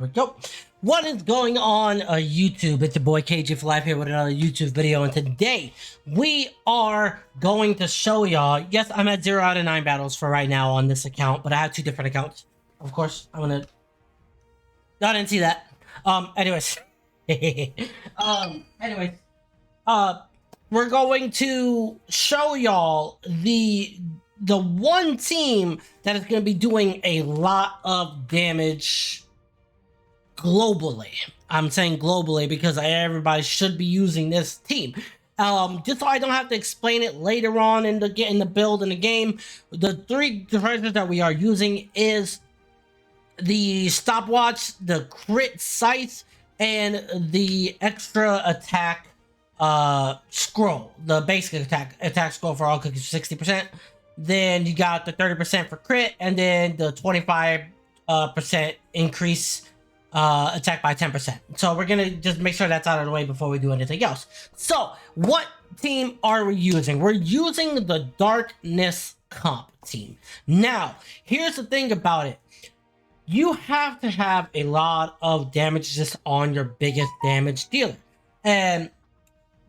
we go. What is going on, YouTube? It's your boy KG for Life here with another YouTube video, and today we are going to show y'all. Yes, I'm at 0 out of 9 battles for right now on this account, but I have 2 different accounts. Of course, I'm gonna. I didn't see that. Anyways, we're going to show y'all the one team that is going to be doing a lot of damage globally. I'm saying globally because everybody should be using this team. Just so I don't have to explain it later on in the build in the game. The 3 treasures that we are using is the stopwatch, the crit scythe, and the extra attack scroll. The basic attack scroll for all cookies 60%. Then you got the 30% for crit, and then the 25% increase attack by 10%. So we're gonna just make sure that's out of the way before we do anything else. So what team are we using? We're using the Darkness comp team. Now, here's the thing about it. You have to have a lot of damage just on your biggest damage dealer. And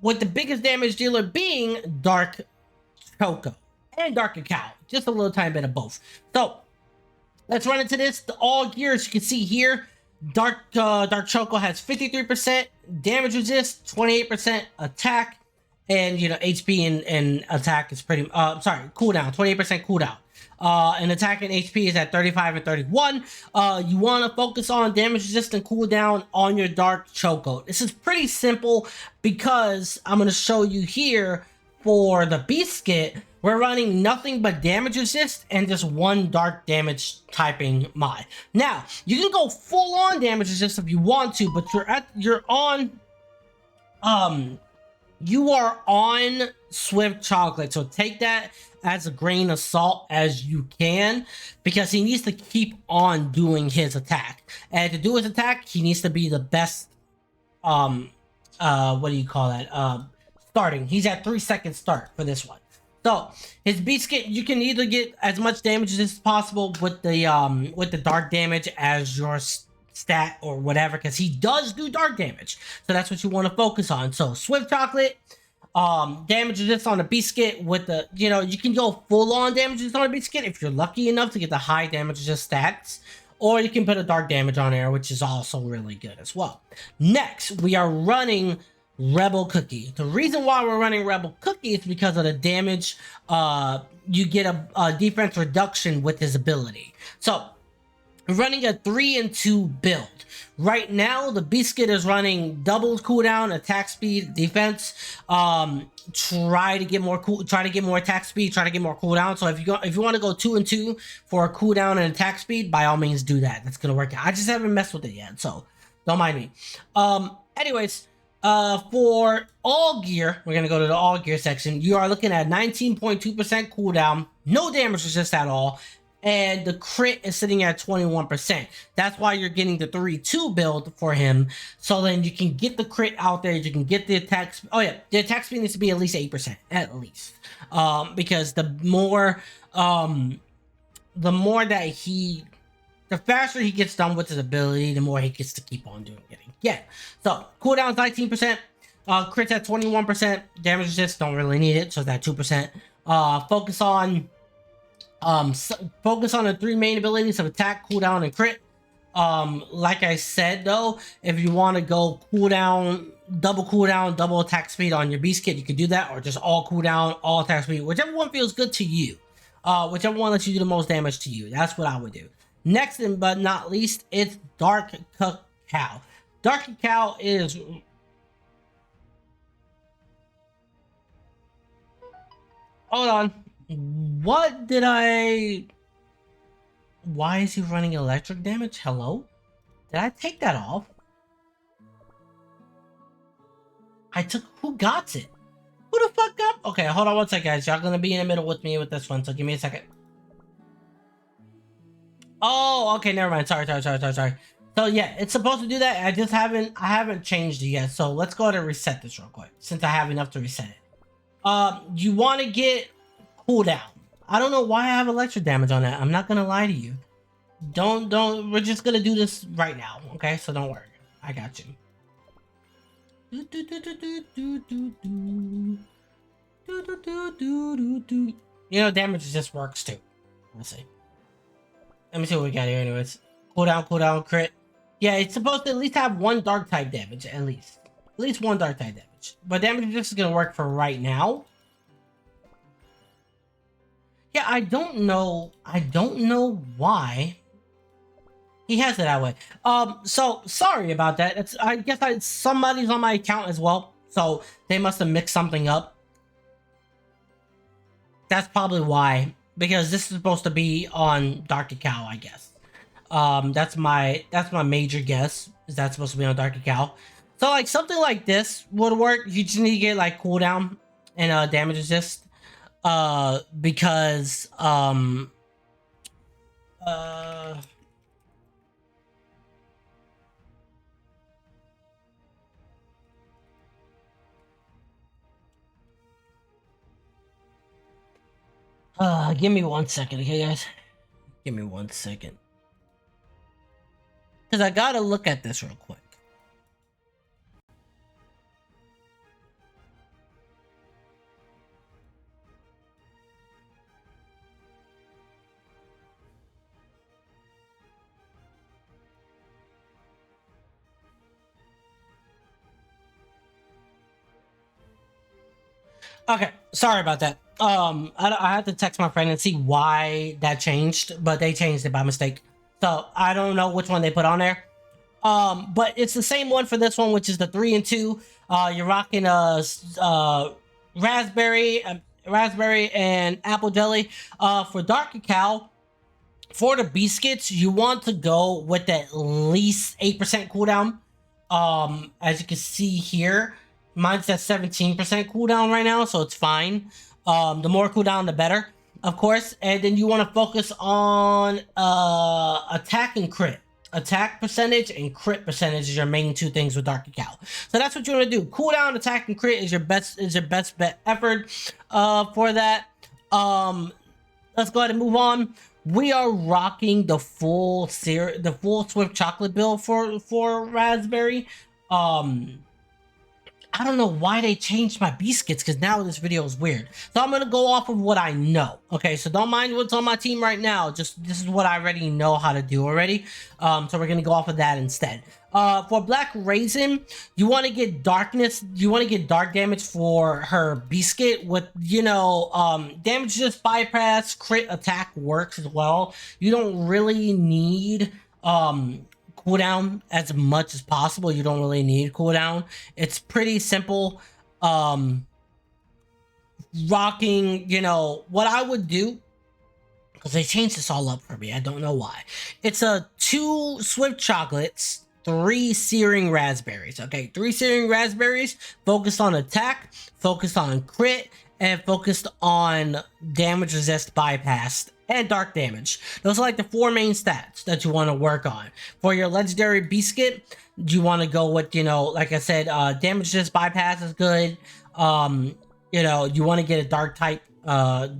with the biggest damage dealer being Dark Choco and Dark Cacao. Just a little tiny bit of both. So let's run into this. All gear, as you can see here, Dark Choco has 53% damage resist, 28% attack, and you know HP and attack is pretty cooldown, 28% cooldown. And attack and HP is at 35 and 31. You want to focus on damage resist and cooldown on your Dark Choco. This is pretty simple because I'm going to show you here for the Biscuit, we're running nothing but damage resist and just 1 dark damage typing mod. Now, you can go full on damage resist if you want to, but you are on Swift Chocolate, so take that as a grain of salt as you can, because he needs to keep on doing his attack. And to do his attack, he needs to be the best, what do you call that? Starting. He's at 3-second start for this one. So his Biscuit, you can either get as much damage as possible with the dark damage as your stat or whatever, because he does do dark damage. So that's what you want to focus on. So Swift Chocolate, damage resist on the Biscuit with the, you know, you can go full on damage resist on the Biscuit if you're lucky enough to get the high damage resist stats, or you can put a dark damage on there, which is also really good as well. Next, we are running Rebel Cookie. The reason why we're running Rebel Cookie is because of the damage. You get a defense reduction with his ability. So we're running a 3 and 2 build. Right now, the Biscuit is running double cooldown, attack speed, defense. Try to get more attack speed, try to get more cooldown. So if you want to go 2 and 2 for a cooldown and attack speed, by all means do that. That's gonna work out. I just haven't messed with it yet, so don't mind me. Anyways, for all gear, we're gonna go to the all gear section. You are looking at 19.2% cooldown, no damage resist at all, and the crit is sitting at 21%. That's why you're getting the 3-2 build for him. So then you can get the crit out there. You can get the attack. Oh yeah, the attack speed needs to be at least 8%, at least, because the faster he gets done with his ability, the more he gets to keep on doing it. Yeah. So cooldown's 19%, crits at 21%, damage resist don't really need it, so that's 2%. Focus on the 3 main abilities of attack, cooldown, and crit. Like I said though, if you want to go cooldown, double attack speed on your Biscuit, you can do that, or just all cooldown, all attack speed, whichever one feels good to you. Whichever one lets you do the most damage to you. That's what I would do. Next and but not least, it's Dark Cacao. Dark Cacao is... Hold on. What did I... Why is he running electric damage? Hello? Did I take that off? Who got it? Who the fuck got... Okay, hold on one second, guys. Y'all gonna be in the middle with me with this one, so give me a second. Oh, okay, never mind. Sorry. So yeah, it's supposed to do that. I haven't changed it yet. So let's go ahead and reset this real quick, since I have enough to reset it. You want to get cooldown. I don't know why I have electric damage on that. I'm not gonna lie to you. Don't. We're just gonna do this right now, okay? So don't worry. I got you. You know, damage just works too. Let's see. Let me see what we got here. Anyways, cooldown, crit. Yeah, it's supposed to at least have one dark type damage, at least one dark type damage. But damage just is gonna work for right now. Yeah, I don't know why he has it that way. So sorry about that. I guess somebody's on my account as well, so they must have mixed something up. That's probably why, because this is supposed to be on Dark Cacao, I guess. That's my major guess. Is that supposed to be on Dark Cacao? So like something like this would work. You just need to get like cooldown and damage resist. Because give me 1 second, okay, guys? Give me 1 second. Because I gotta look at this real quick. Okay, sorry about that. I had to text my friend and see why that changed, but they changed it by mistake. So I don't know which one they put on there. But it's the same one for this one, which is the 3 and 2. You're rocking raspberry and apple jelly. For dark cacao, for the biscuits, you want to go with at least 8% cooldown. As you can see here, mine's at 17% cooldown right now, so it's fine. The more cooldown, the better, of course. And then you want to focus on attack and crit. Attack percentage and crit percentage is your main two things with dark cacao. So that's what you want to do. Cooldown, attack, and crit is your best bet effort for that. Let's go ahead and move on. We are rocking the full Swift chocolate build for raspberry. I don't know why they changed my biscuits, because now this video is weird. So I'm going to go off of what I know. Okay, so don't mind what's on my team right now. Just this is what I already know how to do already. So we're going to go off of that instead. For Black Raisin, you want to get darkness. You want to get dark damage for her biscuit with, you know, damage just bypass, crit attack works as well. You don't really need cooldown as much as possible. You don't really need cooldown. It's pretty simple. Rocking, you know, what I would do, because they changed this all up for me, I don't know why. It's 2 Swift chocolates, 3 searing raspberries. Okay, 3 searing raspberries, focused on attack, focused on crit, and focused on damage resist bypassed and dark damage. Those are like the 4 main stats that you want to work on. For your legendary biscuit, you want to go with, you know, like I said, damage resist bypass is good. You know, you want to get a dark type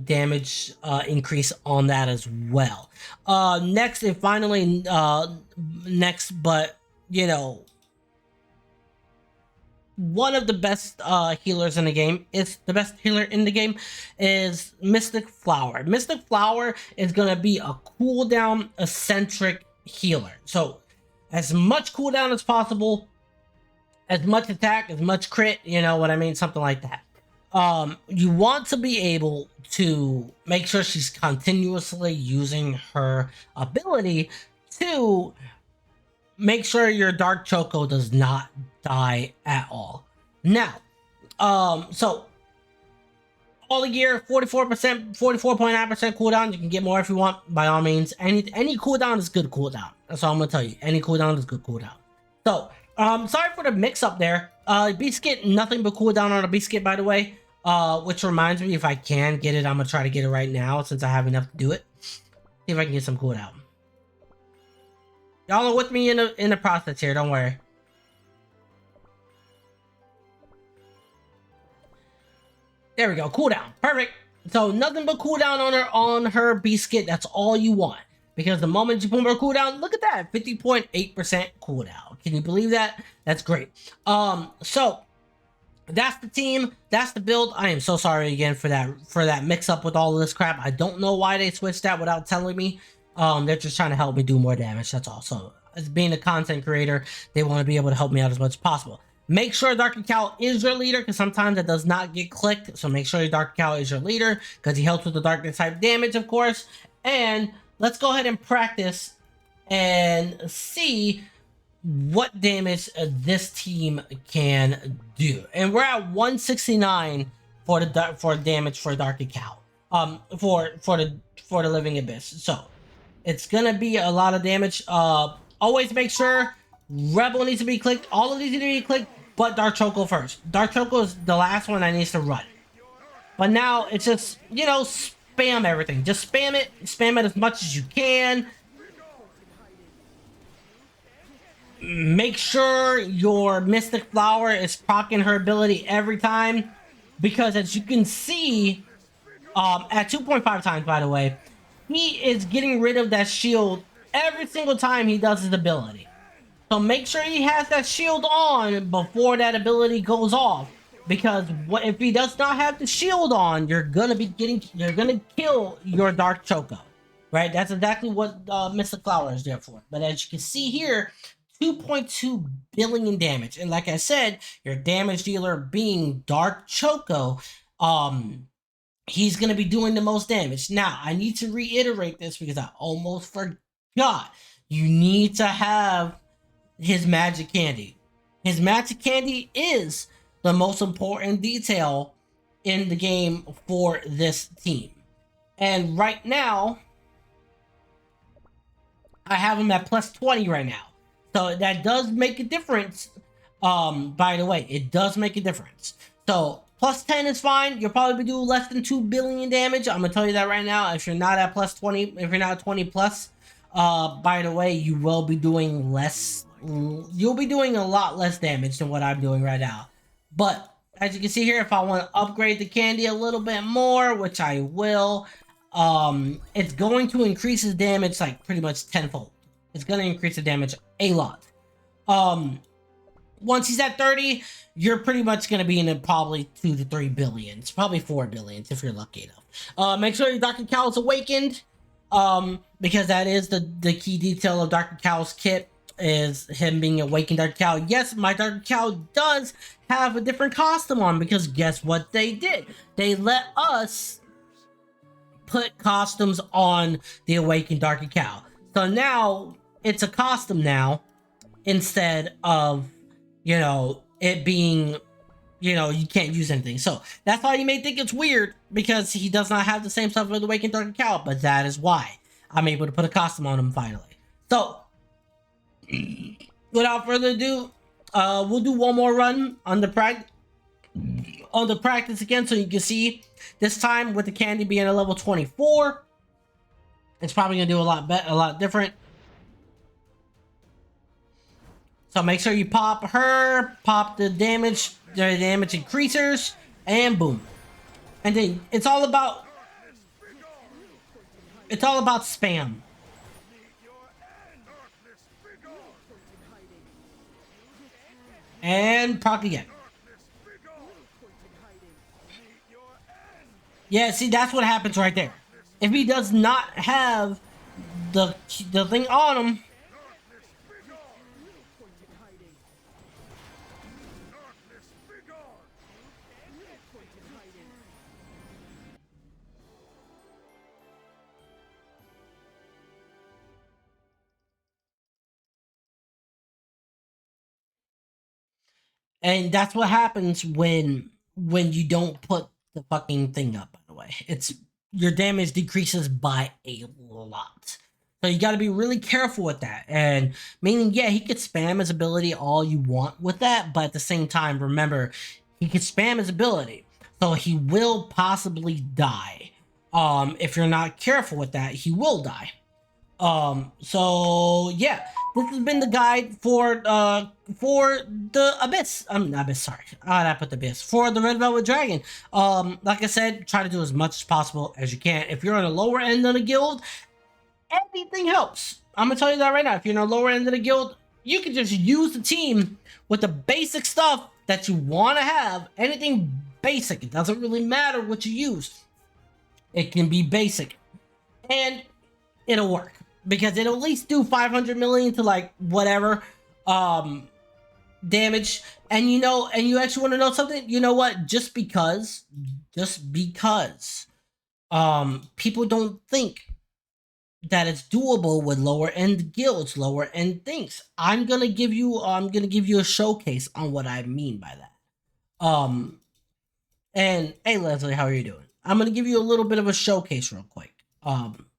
damage increase on that as well. Next and finally, but you know, one of the best healers in the game is Mystic Flower. Mystic Flower is going to be a cooldown eccentric healer. So as much cooldown as possible, as much attack, as much crit, you know what I mean? Something like that. You want to be able to make sure she's continuously using her ability to make sure your Dark Choco does not die at all. Now, so all the gear, 44%, 44.9% cooldown. You can get more if you want, by all means. Any cooldown is good cooldown. That's all I'm gonna tell you. Any cooldown is good cooldown. So, sorry for the mix up there. Biscuit, nothing but cooldown on a biscuit, by the way. Which reminds me, if I can get it, I'm gonna try to get it right now since I have enough to do it. See if I can get some cooldown. Y'all are with me in the process here. Don't worry. There we go. Cooldown. Perfect. So nothing but cooldown on her biscuit. That's all you want. because the moment you put more cooldown, look at that, 50.8% cooldown. Can you believe that? That's great. So that's the team, that's the build. I am so sorry again for that mix up with all of this crap. I don't know why they switched that without telling me. They're just trying to help me do more damage, that's all. So as being a content creator, they want to be able to help me out as much as possible. Make sure Dark Cacao is your leader, because sometimes it does not get clicked. So make sure your Dark Cacao is your leader, because he helps with the darkness type damage, of course. And let's go ahead and practice and see what damage this team can do. And we're at 169 for the damage for Dark Cacao. For the Living Abyss. So it's gonna be a lot of damage. Always make sure Rebel needs to be clicked. All of these need to be clicked, but Dark Choco first. Dark Choco is the last one that needs to run. But now it's just, you know, spam everything. Just spam it. Spam it as much as you can. Make sure your Mystic Flower is proccing her ability every time, because as you can see, at 2.5 times, by the way, he is getting rid of that shield every single time he does his ability. So make sure he has that shield on before that ability goes off, because if he does not have the shield on, you're gonna kill your Dark Choco, right? That's exactly what Mystic Flower is there for. But as you can see here, 2.2 billion damage, and like I said, your damage dealer being Dark Choco, he's gonna be doing the most damage. Now, I need to reiterate this because I almost forgot. You need to have his magic candy. His magic candy is the most important detail in the game for this team. And right now, I have him at plus 20 right now. So that does make a difference. By the way, it does make a difference. So plus 10 is fine. You'll probably do less than 2 billion damage. I'm gonna tell you that right now. If you're not at plus 20, if you're not 20 plus, by the way, you will be doing less. You'll be doing a lot less damage than what I'm doing right now. But as you can see here, if I want to upgrade the candy a little bit more, which I will, it's going to increase his damage like pretty much tenfold. It's going to increase the damage a lot. Once he's at 30, you're pretty much going to be in probably 2 to 3 billions. Probably 4 billions if you're lucky enough. Make sure your Dark Cacao is awakened. Because that is the key detail of Dark Cacao's kit, is him being awakened Dark Cacao. Yes, my Dark Cacao does have a different costume on, because guess what they did? They let us put costumes on the awakened Dark Cacao. So now it's a costume now, instead of, you know, it being, you know, you can't use anything. So that's why you may think it's weird, because he does not have the same stuff with the Awakened Dark Cacao, but that is why I'm able to put a costume on him finally. So without further ado, we'll do one more run on the practice again, so you can see this time with the candy being a level 24, it's probably gonna do a lot different. So make sure you pop her, pop the damage increasers, and boom. And then it's all about spam. And proc again. Yeah, see, that's what happens right there. If he does not have the thing on him, and that's what happens when you don't put the fucking thing up, by the way. It's your damage decreases by a lot. So you got to be really careful with that. And meaning, yeah, he could spam his ability all you want with that, but at the same time, remember, he could spam his ability. So he will possibly die. If you're not careful with that, he will die. So yeah, this has been the guide for the Abyss. Abyss, sorry. I put the Abyss. For the Red Velvet Dragon. Like I said, try to do as much as possible as you can. If you're on the lower end of the guild, anything helps. I'm gonna tell you that right now. If you're in the lower end of the guild, you can just use the team with the basic stuff that you want to have. Anything basic. It doesn't really matter what you use. It can be basic. And it'll work. Because it'll at least do 500 million to like whatever damage. And you know, and you actually want to know something? You know what? Just because people don't think that it's doable with lower end guilds, lower end things. I'm gonna give you a showcase on what I mean by that. And hey Leslie, how are you doing? I'm gonna give you a little bit of a showcase real quick.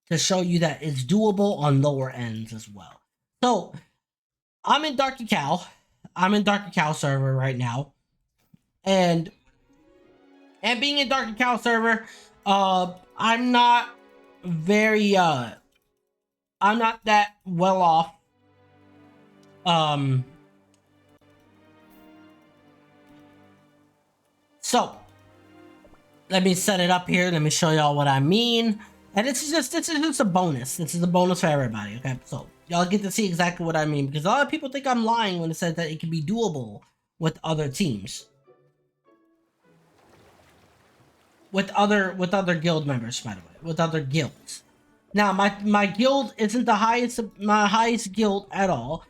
To show you that it's doable on lower ends as well. So I'm in Dark Cacao. I'm in Dark Cacao server right now. And being in Dark Cacao server, I'm not very I'm not that well off. So let me set it up here. Let me show y'all what I mean. And this is just a bonus. This is a bonus for everybody, okay? So y'all get to see exactly what I mean, because a lot of people think I'm lying when it says that it can be doable with other teams. With other guild members, by the way. With other guilds. Now, my guild isn't my highest guild at all.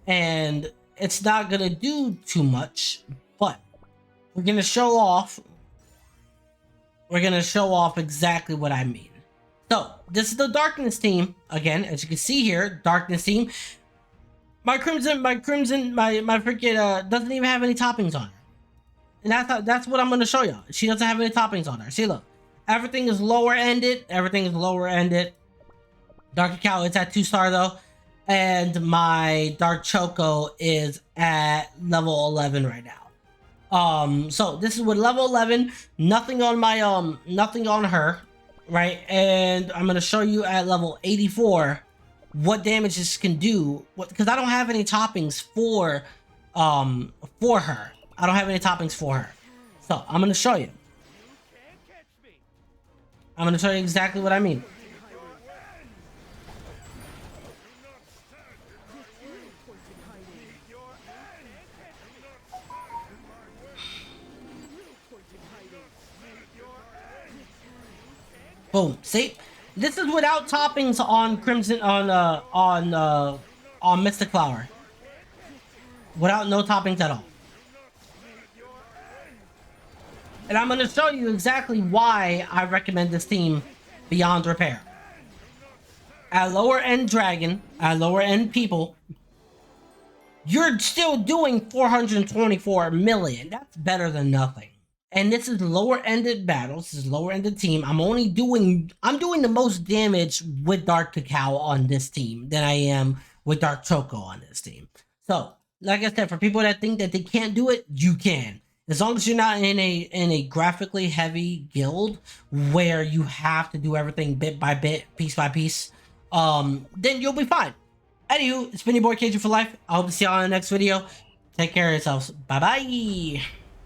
And it's not gonna do too much, but we're gonna show off. We're gonna show off exactly what I mean. So this is the darkness team again, as you can see here. Darkness team. My crimson, my freaking doesn't even have any toppings on her, and that's what I'm gonna show y'all. She doesn't have any toppings on her. See, look, everything is lower ended. Everything is lower ended. Dark Cacao is at 2-star though, and my Dark Choco is at level 11 right now. So this is with level 11, nothing on my, nothing on her, right? And I'm gonna show you at level 84 what damage this can do, because I don't have any toppings for her. I don't have any toppings for her. So I'm gonna show you. I'm gonna show you exactly what I mean. Boom. See, this is without toppings on Crimson on Mystic Flower. Without no toppings at all. And I'm gonna show you exactly why I recommend this team beyond repair. At lower end dragon, at lower end people, you're still doing 424 million. That's better than nothing. And this is lower ended battles. This is lower ended team. I'm doing the most damage with Dark Cacao on this team than I am with Dark Choco on this team. So, like I said, for people that think that they can't do it, you can. As long as you're not in a graphically heavy guild where you have to do everything bit by bit, piece by piece, then you'll be fine. Anywho, it's been your boy KJ for life. I hope to see y'all in the next video. Take care of yourselves. Bye bye.